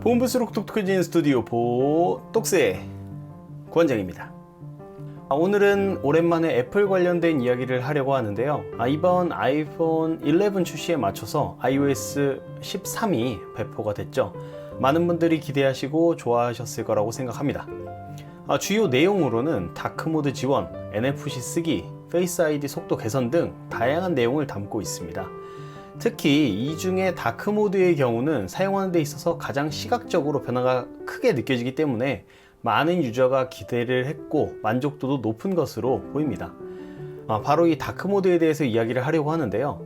본부수록 똑똑해진 스튜디오 보똑스의 구원장입니다. 오늘은 오랜만에 애플 관련된 이야기를 하려고 하는데요. 이번 아이폰 11 출시에 맞춰서 iOS 13이 배포가 됐죠. 많은 분들이 기대하시고 좋아하셨을 거라고 생각합니다. 주요 내용으로는 다크모드 지원, NFC 쓰기, 페이스 아이디 속도 개선 등 다양한 내용을 담고 있습니다. 특히 이 중에 다크모드의 경우는 사용하는 데 있어서 가장 시각적으로 변화가 크게 느껴지기 때문에 많은 유저가 기대를 했고 만족도도 높은 것으로 보입니다. 바로 이 다크모드에 대해서 이야기를 하려고 하는데요.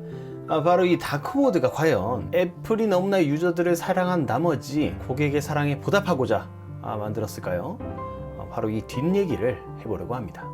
바로 이 다크모드가 과연 애플이 너무나 유저들을 사랑한 나머지 고객의 사랑에 보답하고자 만들었을까요? 바로 이 뒷얘기를 해보려고 합니다.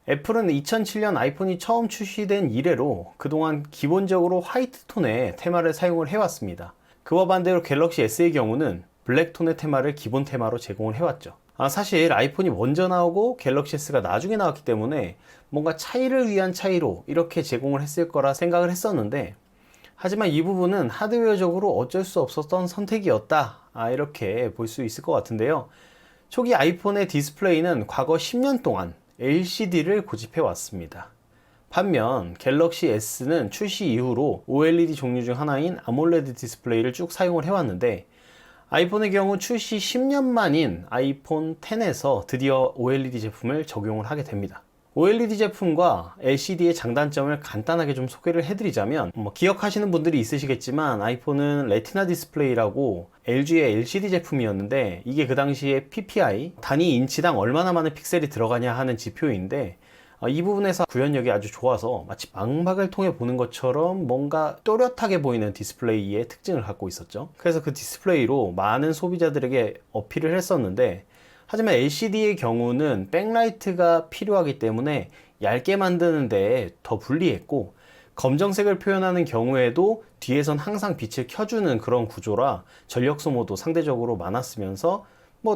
애플은 2007년 아이폰이 처음 출시된 이래로 그동안 기본적으로 화이트 톤의 테마를 사용을 해왔습니다. 그와 반대로 갤럭시 S의 경우는 블랙 톤의 테마를 기본 테마로 제공을 해왔죠. 사실 아이폰이 먼저 나오고 갤럭시 S가 나중에 나왔기 때문에 뭔가 차이를 위한 차이로 이렇게 제공을 했을 거라 생각을 했었는데, 하지만 이 부분은 하드웨어적으로 어쩔 수 없었던 선택이었다, 이렇게 볼 수 있을 것 같은데요. 초기 아이폰의 디스플레이는 과거 10년 동안 LCD를 고집해 왔습니다. 반면 갤럭시 S는 출시 이후로 OLED 종류 중 하나인 아몰레드 디스플레이를 쭉 사용을 해왔는데, 아이폰의 경우 출시 10년 만인 아이폰 X에서 드디어 OLED 제품을 적용을 하게 됩니다. OLED 제품과 LCD의 장단점을 간단하게 좀 소개를 해드리자면, 기억하시는 분들이 있으시겠지만 아이폰은 레티나 디스플레이라고 LG의 LCD 제품이었는데, 이게 그 당시에 PPI, 단위 인치당 얼마나 많은 픽셀이 들어가냐 하는 지표인데, 이 부분에서 구현력이 아주 좋아서 마치 망막을 통해 보는 것처럼 뭔가 또렷하게 보이는 디스플레이의 특징을 갖고 있었죠. 그래서 그 디스플레이로 많은 소비자들에게 어필을 했었는데, 하지만 LCD의 경우는 백라이트가 필요하기 때문에 얇게 만드는데 더 불리했고, 검정색을 표현하는 경우에도 뒤에선 항상 빛을 켜주는 그런 구조라 전력 소모도 상대적으로 많았으면서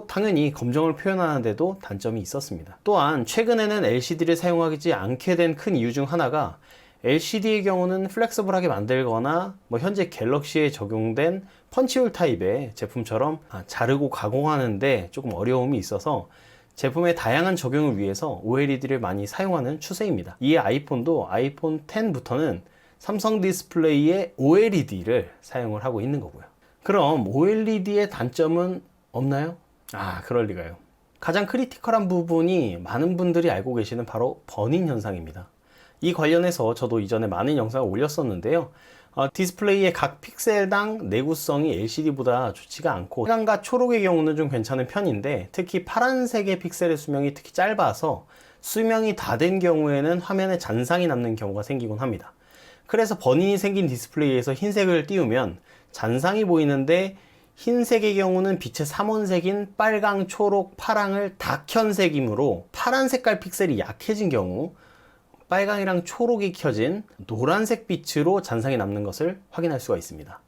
당연히 검정을 표현하는데도 단점이 있었습니다. 또한 최근에는 LCD를 사용하지 않게 된 큰 이유 중 하나가, LCD의 경우는 플렉서블하게 만들거나 현재 갤럭시에 적용된 펀치홀 타입의 제품처럼 자르고 가공하는데 조금 어려움이 있어서 제품의 다양한 적용을 위해서 OLED를 많이 사용하는 추세입니다. 이에 아이폰도 아이폰 X부터는 삼성 디스플레이의 OLED를 사용을 하고 있는 거고요. 그럼 OLED의 단점은 없나요? 그럴 리가요. 가장 크리티컬한 부분이 많은 분들이 알고 계시는 바로 버닝 현상입니다. 이 관련해서 저도 이전에 많은 영상을 올렸었는데요. 디스플레이의 각 픽셀당 내구성이 LCD보다 좋지가 않고, 빨강과 초록의 경우는 좀 괜찮은 편인데, 특히 파란색의 픽셀의 수명이 특히 짧아서 수명이 다 된 경우에는 화면에 잔상이 남는 경우가 생기곤 합니다. 그래서 버닝이 생긴 디스플레이에서 흰색을 띄우면 잔상이 보이는데, 흰색의 경우는 빛의 삼원색인 빨강, 초록, 파랑을 다 켠 색이므로 파란 색깔 픽셀이 약해진 경우 빨강이랑 초록이 켜진 노란색 빛으로 잔상이 남는 것을 확인할 수가 있습니다.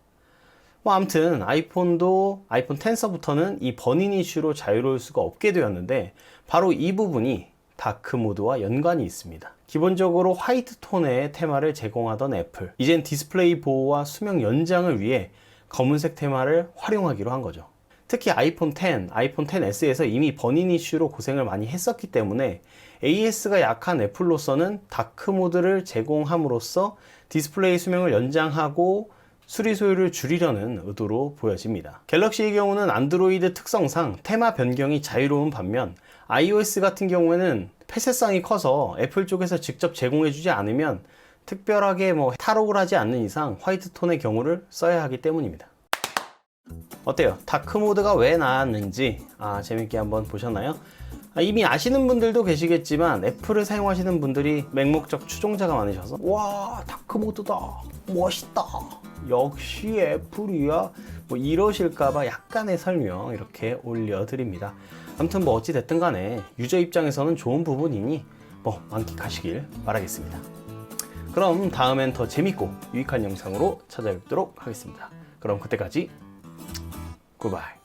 아무튼 아이폰도 아이폰 X서부터는 이 버닝 이슈로 자유로울 수가 없게 되었는데, 바로 이 부분이 다크모드와 연관이 있습니다. 기본적으로 화이트 톤의 테마를 제공하던 애플, 이젠 디스플레이 보호와 수명 연장을 위해 검은색 테마를 활용하기로 한 거죠. 특히 아이폰 X, 아이폰 XS에서 이미 버닝 이슈로 고생을 많이 했었기 때문에 AS가 약한 애플로서는 다크모드를 제공함으로써 디스플레이 수명을 연장하고 수리 소요를 줄이려는 의도로 보여집니다. 갤럭시의 경우는 안드로이드 특성상 테마 변경이 자유로운 반면, iOS 같은 경우에는 폐쇄성이 커서 애플 쪽에서 직접 제공해주지 않으면 특별하게 탈옥을 하지 않는 이상 화이트 톤의 경우를 써야 하기 때문입니다. 어때요? 다크모드가 왜 나왔는지 재밌게 한번 보셨나요? 이미 아시는 분들도 계시겠지만 애플을 사용하시는 분들이 맹목적 추종자가 많으셔서, 와, 다크모드다, 멋있다, 역시 애플이야, 이러실까봐 약간의 설명 이렇게 올려드립니다. 아무튼 어찌됐든 간에 유저 입장에서는 좋은 부분이니 만끽하시길 바라겠습니다. 그럼 다음엔 더 재밌고 유익한 영상으로 찾아뵙도록 하겠습니다. 그럼 그때까지 굿바이.